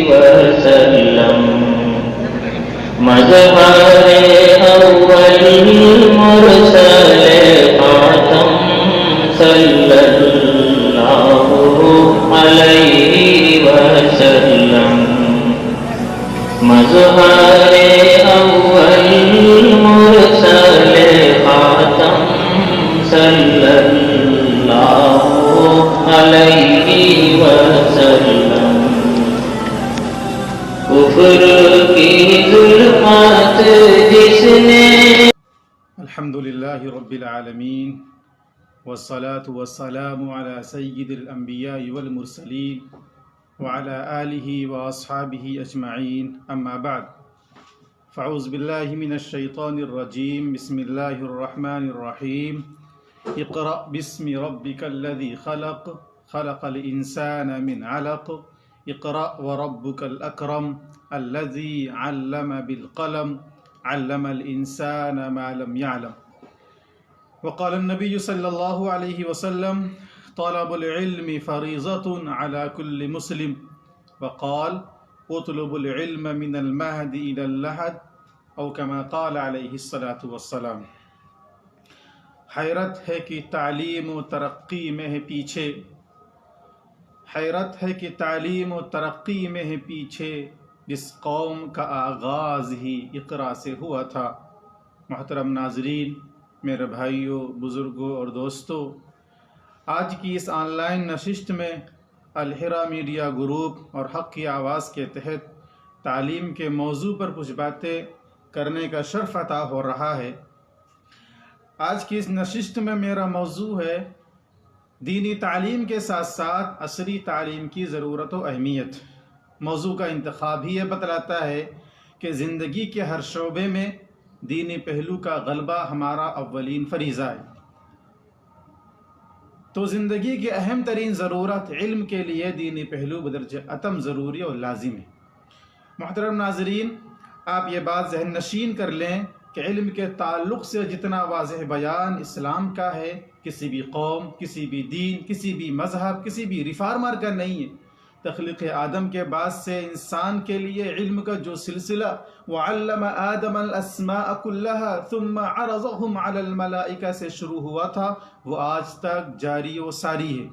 وسلم مظہر اول مرسل خاتم صلی اللہ علیہ وسلم مظہر اول مرسل خاتم صلی اللہ علیہ وسلم کفر کی ظلمات جس نے الحمدللہ رب العالمین والصلاة والسلام على سید الانبیاء والمرسلین وعلى آلہ واصحابہ اجمعین اما بعد فاعوذ باللہ من الشیطان الرجیم بسم اللہ الرحمن الرحیم اقرأ باسم ربک الذی خلق خلق الانسان من علق اقرأ وربك الأكرم الذي علم بالقلم علم الإنسان ما لم يعلم وقال النبي صلى الله عليه وسلم طلب العلم فريضة على كل مسلم وقال اطلب العلم من المهد إلى اللحد أو كما قال عليه الصلاة والسلام حیرت ہے کہ تعلیم و ترقی میں ہے پیچھے حیرت ہے کہ تعلیم و ترقی میں ہے پیچھے جس قوم کا آغاز ہی اقرا سے ہوا تھا۔ محترم ناظرین، میرے بھائیوں، بزرگوں اور دوستوں، آج کی اس آن لائن نشست میں الحرا میڈیا گروپ اور حق کی آواز کے تحت تعلیم کے موضوع پر کچھ باتیں کرنے کا شرف عطا ہو رہا ہے۔ آج کی اس نشست میں میرا موضوع ہے دینی تعلیم کے ساتھ ساتھ عصری تعلیم کی ضرورت و اہمیت۔ موضوع کا انتخاب ہی یہ بتلاتا ہے کہ زندگی کے ہر شعبے میں دینی پہلو کا غلبہ ہمارا اولین فریضہ ہے۔ تو زندگی کی اہم ترین ضرورت علم کے لیے دینی پہلو بدرجہ اتم ضروری اور لازم ہے۔ محترم ناظرین، آپ یہ بات ذہن نشین کر لیں کہ علم کے تعلق سے جتنا واضح بیان اسلام کا ہے، کسی بھی قوم، کسی بھی دین، کسی بھی مذہب، کسی بھی ریفارمر کا نہیں ہے۔ تخلیق آدم کے بعد سے انسان کے لیے علم کا جو سلسلہ وَعَلَّمَ آدَمَ الْأَسْمَاءَ كُلَّهَا ثُمَّ عَرَضَهُمْ عَلَى الْمَلَائِكَةِ سے شروع ہوا تھا، وہ آج تک جاری و ساری ہے۔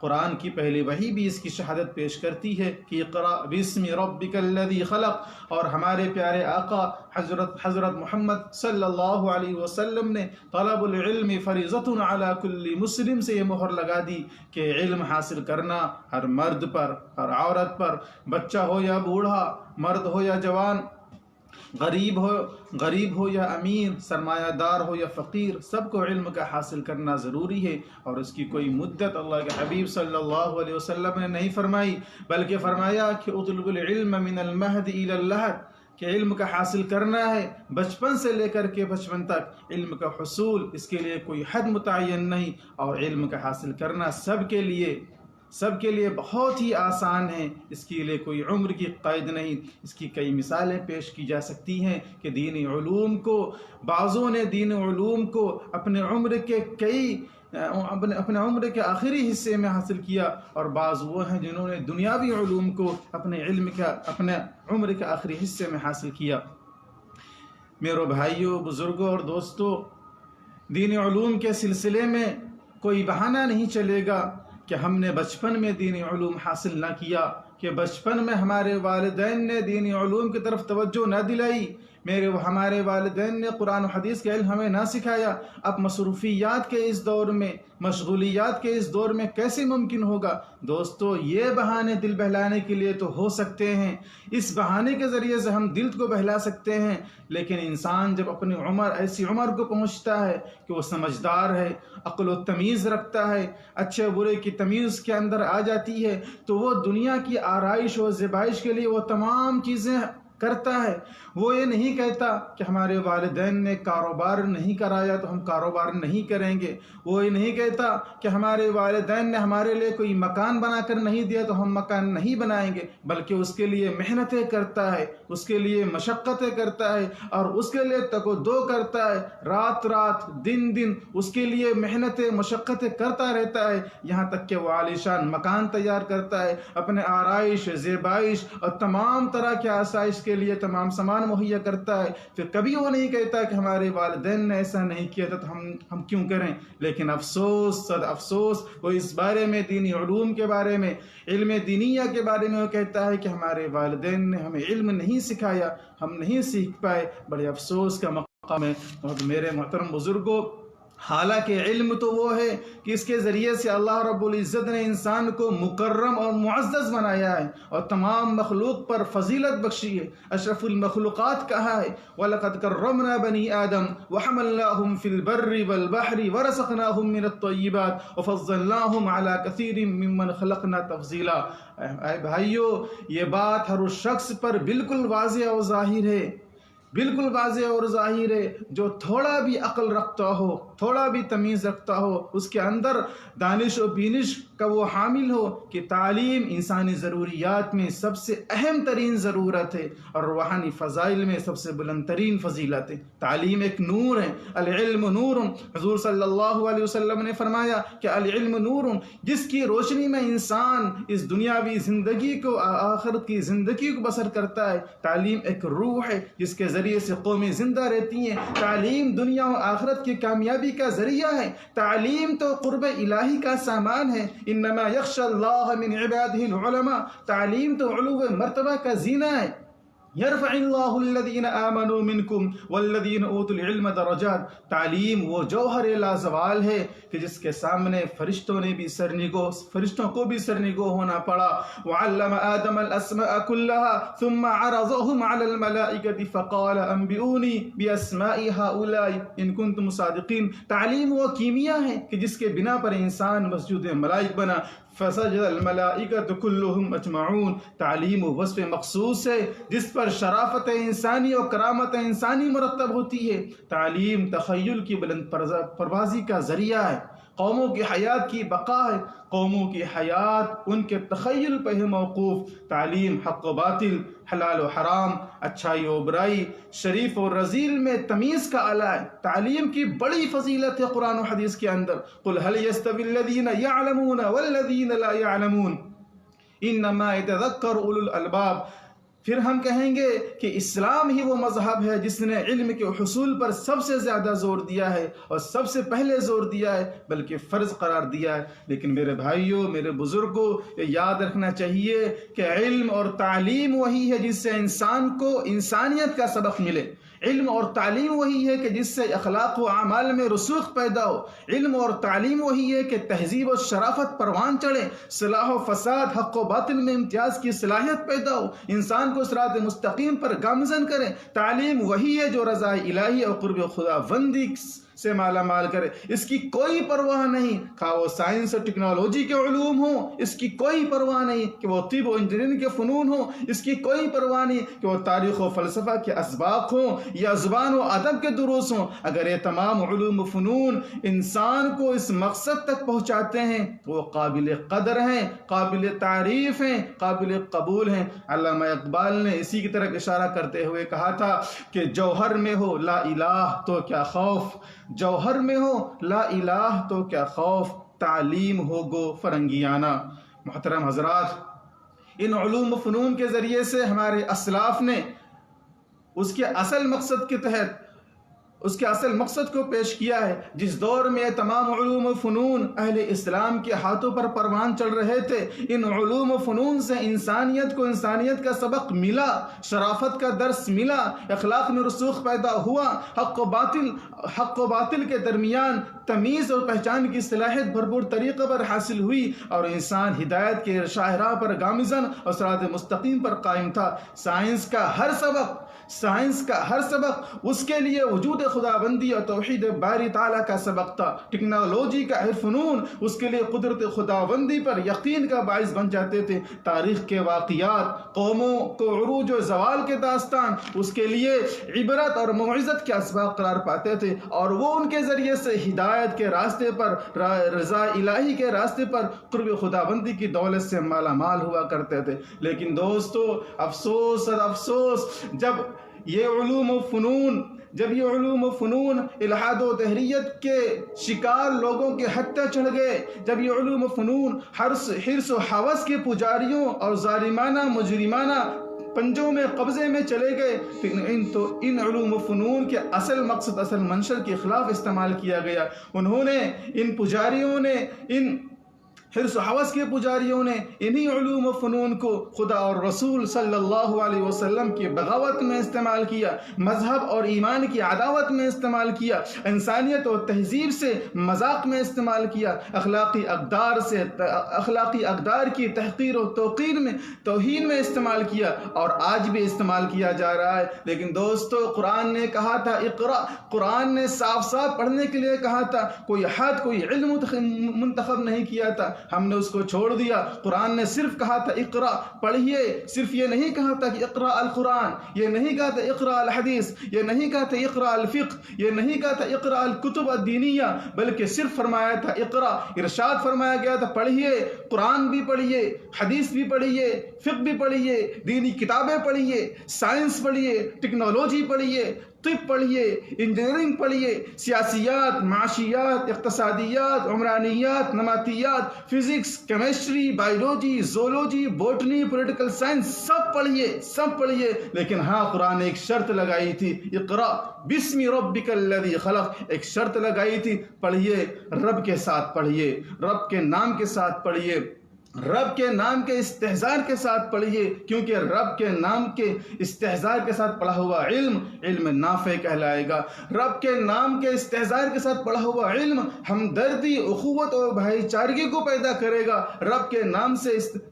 قرآن کی پہلی وحی بھی اس کی شہادت پیش کرتی ہے کہ اقرأ باسم ربک الذی خلق، اور ہمارے پیارے آقا حضرت محمد صلی اللہ علیہ وسلم نے طلب العلم فریضۃ علی کل مسلم سے یہ مہر لگا دی کہ علم حاصل کرنا ہر مرد پر، ہر عورت پر، بچہ ہو یا بوڑھا، مرد ہو یا جوان، غریب ہو یا امیر، سرمایہ دار ہو یا فقیر، سب کو علم کا حاصل کرنا ضروری ہے۔ اور اس کی کوئی مدت اللہ کے حبیب صلی اللہ علیہ وسلم نے نہیں فرمائی، بلکہ فرمایا کہ اطلب العلم من المہد الی اللحد، کہ علم کا حاصل کرنا ہے بچپن سے لے کر کے بچپن تک علم کا حصول، اس کے لیے کوئی حد متعین نہیں، اور علم کا حاصل کرنا سب کے لیے بہت ہی آسان ہے، اس کے لیے کوئی عمر کی قید نہیں۔ اس کی کئی مثالیں پیش کی جا سکتی ہیں کہ دینی علوم کو بعضوں نے اپنے عمر کے آخری حصے میں حاصل کیا، اور بعض وہ ہیں جنہوں نے دنیاوی علوم کو اپنے عمر کے آخری حصے میں حاصل کیا۔ میرے بھائیوں، بزرگوں اور دوستوں، دینی علوم کے سلسلے میں کوئی بہانہ نہیں چلے گا کہ ہم نے بچپن میں دینی علوم حاصل نہ کیا، کہ بچپن میں ہمارے والدین نے دینی علوم کی طرف توجہ نہ دلائی، ہمارے والدین نے قرآن و حدیث کا علم ہمیں نہ سکھایا۔ اب مصروفیات کے اس دور میں، مشغولیات کے اس دور میں کیسے ممکن ہوگا؟ دوستو، یہ بہانے دل بہلانے کے لیے تو ہو سکتے ہیں، اس بہانے کے ذریعے سے ہم دل کو بہلا سکتے ہیں، لیکن انسان جب اپنی ایسی عمر کو پہنچتا ہے کہ وہ سمجھدار ہے، عقل و تمیز رکھتا ہے، اچھے برے کی تمیز کے اندر آ جاتی ہے، تو وہ دنیا کی آرائش و زیبائش کے لیے وہ تمام چیزیں کرتا ہے۔ وہ یہ نہیں کہتا کہ ہمارے والدین نے کاروبار نہیں کرایا تو ہم کاروبار نہیں کریں گے، وہ یہ نہیں کہتا کہ ہمارے والدین نے ہمارے لیے کوئی مکان بنا کر نہیں دیا تو ہم مکان نہیں بنائیں گے، بلکہ اس کے لیے محنتیں کرتا ہے، اس کے لیے مشقتیں کرتا ہے اور اس کے لیے تگ و دو کرتا ہے، رات رات دن دن اس کے لیے محنتیں مشقتیں کرتا رہتا ہے، یہاں تک کہ وہ عالیشان مکان تیار کرتا ہے، اپنے آرائش زیبائش اور تمام طرح کے آسائش کے لیے تمام سامان مہیا کرتا ہے۔ پھر کبھی وہ نہیں کہتا کہ ہمارے والدین نے ایسا نہیں کیا تھا تو ہم کیوں کریں، لیکن افسوس صد افسوس وہ اس بارے میں، دینی علوم کے بارے میں، علم دینیہ کے بارے میں وہ کہتا ہے کہ ہمارے والدین نے ہمیں علم نہیں سکھایا، ہم نہیں سیکھ پائے۔ بڑے افسوس کا مقام ہے۔ اور میرے محترم بزرگوں، حالانکہ علم تو وہ ہے کہ اس کے ذریعے سے اللہ رب العزت نے انسان کو مکرم اور معزز بنایا ہے اور تمام مخلوق پر فضیلت بخشی ہے، اشرف المخلوقات کہا ہے، وَلَقَدْ كَرَّمْنَا بَنِي آدَمَ وَحَمَلْنَاهُمْ فِي الْبَرِّ وَالْبَحْرِ وَرَزَقْنَاهُمْ مِنَ الطَّيِّبَاتِ وَفَضَّلْنَاهُمْ عَلَى كَثِيرٍ مِّمَّنْ خَلَقْنَا تَفْضِيلًا۔ اے بھائیو، یہ بات ہر اس شخص پر بالکل واضح اور ظاہر ہے، بالکل واضح اور ظاہر ہے، جو تھوڑا بھی عقل رکھتا ہو، تھوڑا بھی تمیز رکھتا ہو، اس کے اندر دانش و بینش کا وہ حامل ہو کہ تعلیم انسانی ضروریات میں سب سے اہم ترین ضرورت ہے اور روحانی فضائل میں سب سے بلند ترین فضیلت ہے۔ تعلیم ایک نور ہے، العلم نور۔ حضور صلی اللہ علیہ وسلم نے فرمایا کہ العلم نور، جس کی روشنی میں انسان اس دنیاوی زندگی کو، آخرت کی زندگی کو بسر کرتا ہے۔ تعلیم ایک روح ہے جس کے ذریعے سے قومیں زندہ رہتی ہیں۔ تعلیم دنیا و آخرت کی کامیابی کا ذریعہ ہے۔ تعلیم تو قرب الہی کا سامان ہے۔ انما یخشی اللہ من عبادہ العلماء، تعلیم تو علو مرتبہ کا زینہ ہے۔ یرفع اللہ الذین آمنوا منکم والذین اوتوا العلم درجات، تعلیم وہ جوہر لازوال ہے کہ جس کے سامنے فرشتوں کو بھی سرنگو ہونا پڑا۔ وعلم آدم الاسماء كلها ثم عرضهم على الملائکة فقال انبئونی باسماء هؤلاء ان کنتم صادقین۔ تعلیم وہ کیمیا ہے کہ جس کے بنا پر انسان مسجود ملائک بنا، فسجد الملائکۃ کلہم اجمعون۔ تعلیم وہ وصف مخصوص ہے جس پر شرافت انسانی اور کرامت انسانی مرتب ہوتی ہے۔ تعلیم تخیل کی بلند پروازی کا ذریعہ ہے، قوموں کی حیات کی بقا ہے، قوموں کی حیات ان کے تخیل پہ ہے موقوف۔ تعلیم حق و باطل، حلال و حرام، اچھائی و برائی، شریف و رذیل میں تمیز کا آلہ ہے۔ تعلیم کی بڑی فضیلت ہے قرآن و حدیث کے اندر، قل هل يستوي الذين يعلمون والذين لا يعلمون انما يتذكر اولو الالباب۔ پھر ہم کہیں گے کہ اسلام ہی وہ مذہب ہے جس نے علم کے حصول پر سب سے زیادہ زور دیا ہے اور سب سے پہلے زور دیا ہے، بلکہ فرض قرار دیا ہے۔ لیکن میرے بھائیوں، میرے بزرگوں، یہ یاد رکھنا چاہیے کہ علم اور تعلیم وہی ہے جس سے انسان کو انسانیت کا سبق ملے۔ علم اور تعلیم وہی ہے کہ جس سے اخلاق و اعمال میں رسوخ پیدا ہو۔ علم اور تعلیم وہی ہے کہ تہذیب و شرافت پروان چڑھے، صلاح و فساد، حق و باطل میں امتیاز کی صلاحیت پیدا ہو، انسان کو صراط مستقیم پر گامزن کرے۔ تعلیم وہی ہے جو رضا الہی اور قرب خدا بندی سے مالا مال کرے۔ اس کی کوئی پرواہ نہیں کہ وہ سائنس اور ٹیکنالوجی کے علوم ہوں، اس کی کوئی پرواہ نہیں کہ وہ طب و انجینئرنگ کے فنون ہوں، اس کی کوئی پرواہ نہیں کہ وہ تاریخ و فلسفہ کے اسباق ہوں یا زبان و ادب کے دروس ہوں۔ اگر یہ تمام علوم و فنون انسان کو اس مقصد تک پہنچاتے ہیں تو وہ قابل قدر ہیں، قابل تعریف ہیں، قابل قبول ہیں۔ علامہ اقبال نے اسی کی طرف اشارہ کرتے ہوئے کہا تھا کہ جوہر میں ہو لا الہ تو کیا خوف، جوہر میں ہو لا الہ تو کیا خوف، تعلیم ہو گو فرنگیانہ۔ محترم حضرات، ان علوم و فنون کے ذریعے سے ہمارے اسلاف نے اس کے اصل مقصد کو پیش کیا ہے۔ جس دور میں تمام علوم و فنون اہل اسلام کے ہاتھوں پر پروان چڑھ رہے تھے، ان علوم و فنون سے انسانیت کا سبق ملا، شرافت کا درس ملا، اخلاق میں رسوخ پیدا ہوا، حق و باطل کے درمیان تمیز اور پہچان کی صلاحیت بھرپور طریقے پر حاصل ہوئی اور انسان ہدایت کے شاہراہ پر گامزن اور صراط مستقیم پر قائم تھا۔ سائنس کا ہر سبق اس کے لیے وجود خداوندی اور توحید باری تعالیٰ کا سبق تھا۔ ٹیکنالوجی کا فنون اس کے لیے قدرت خداوندی پر یقین کا باعث بن جاتے تھے۔ تاریخ کے واقعات، قوموں کو عروج و زوال کے داستان اس کے لیے عبرت اور موعظت کے اسباق قرار پاتے تھے، اور وہ ان کے ذریعے سے ہدایت کے راستے پر، رضا الہی کے راستے پر قرب خداوندی کی دولت سے مالا مال ہوا کرتے تھے۔ لیکن دوستو، افسوس اور افسوس، جب یہ علوم و فنون الحاد و تحریت کے شکار لوگوں کے حد تک چڑھ گئے، جب یہ علوم و فنون حرص و ہوس کے پجاریوں اور ظالمانہ مجرمانہ پنجوں میں قبضے میں چلے گئے، تو ان علوم و فنون کے اصل مقصد، اصل منشر کے خلاف استعمال کیا گیا۔ ان پجاریوں نے، ان حرص و ہوس کے پجاریوں نے انہی علوم و فنون کو خدا اور رسول صلی اللہ علیہ وسلم کی بغاوت میں استعمال کیا، مذہب اور ایمان کی عداوت میں استعمال کیا، انسانیت اور تہذیب سے مذاق میں استعمال کیا، اخلاقی اقدار کی تحقیر و توہین میں استعمال کیا، اور آج بھی استعمال کیا جا رہا ہے۔ لیکن دوستو، قرآن نے کہا تھا اقرا، قرآن نے صاف صاف پڑھنے کے لیے کہا تھا، کوئی حد، کوئی علم منتخب نہیں کیا تھا، ہم نے اس کو چھوڑ دیا۔ قرآن نے صرف کہا تھا اقرا، پڑھیے، صرف یہ نہیں کہا تھا کہ اقرا القرآن، یہ نہیں کہا تھا اقرا الحدیث، یہ نہیں کہا تھا اقرا الفقہ، یہ نہیں کہا تھا اقرا الکتب الدینیہ، بلکہ صرف فرمایا تھا اقرا۔ ارشاد فرمایا گیا تھا پڑھیے، قرآن بھی پڑھیے، حدیث بھی پڑھیے، فقہ بھی پڑھیے، دینی کتابیں پڑھیے، سائنس پڑھیے، ٹیکنالوجی پڑھیے، طب پڑھیے، انجینئرنگ پڑھیے، سیاسیات، معاشیات، اقتصادیات، عمرانیات، نماتیات، physics, chemistry, biology, zoology, botany, political science, سب پڑھیے۔ لیکن ہاں، قرآن نے ایک شرط لگائی تھی، اقرا بسم ربک الذی خلق، ایک شرط لگائی تھی، پڑھیے، رب کے ساتھ پڑھیے، رب کے نام کے ساتھ پڑھیے، رب کے نام کے استحضار کے ساتھ پڑھیے، کیونکہ رب کے نام کے استحضار کے ساتھ پڑھا ہوا علم نافع کہلائے گا۔ رب کے نام کے استحضار کے ساتھ پڑھا ہوا علم ہمدردی، اخوت اور بھائی چارگی کو پیدا کرے گا۔ رب کے نام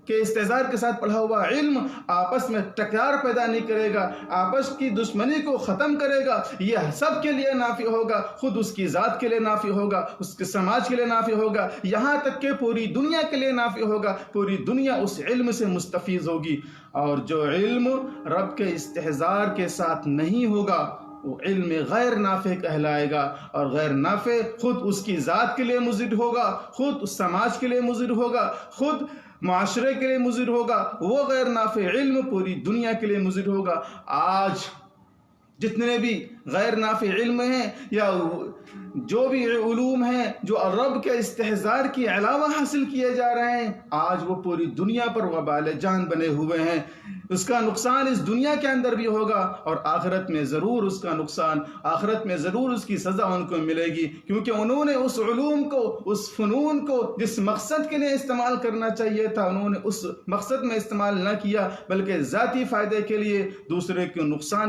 کے استحضار کے ساتھ پڑھا ہوا علم آپس میں ٹکرار پیدا نہیں کرے گا، آپس کی دشمنی کو ختم کرے گا۔ یہ سب کے لیے نافع ہوگا، خود اس کی ذات کے لیے نافع ہوگا، اس کے سماج کے لیے نافع ہوگا، یہاں تک کہ پوری دنیا کے لیے نافع ہوگا، پوری دنیا اس علم سے مستفیض ہوگی۔ اور جو علم رب کے استحضار کے ساتھ نہیں ہوگا، وہ علم غیر نافع کہلائے گا، اور غیر نافع خود اس کی ذات کے لیے مضر ہوگا، خود اس سماج کے لیے مضر ہوگا، خود معاشرے کے لیے مضر ہوگا۔ وہ غیر نافع علم پوری دنیا کے لیے مضر ہوگا۔ آج جتنے بھی غیر نافع علم ہیں یا جو بھی علوم ہیں جو رب کے استحضار کے علاوہ حاصل کیے جا رہے ہیں، آج وہ پوری دنیا پر وبال جان بنے ہوئے ہیں۔ اس کا نقصان اس دنیا کے اندر بھی ہوگا، اور آخرت میں ضرور اس کا نقصان، آخرت میں ضرور اس کی سزا ان کو ملے گی، کیونکہ انہوں نے اس علوم کو، اس فنون کو جس مقصد کے لیے استعمال کرنا چاہیے تھا، انہوں نے اس مقصد میں استعمال نہ کیا، بلکہ ذاتی فائدے کے لیے دوسرے کے نقصان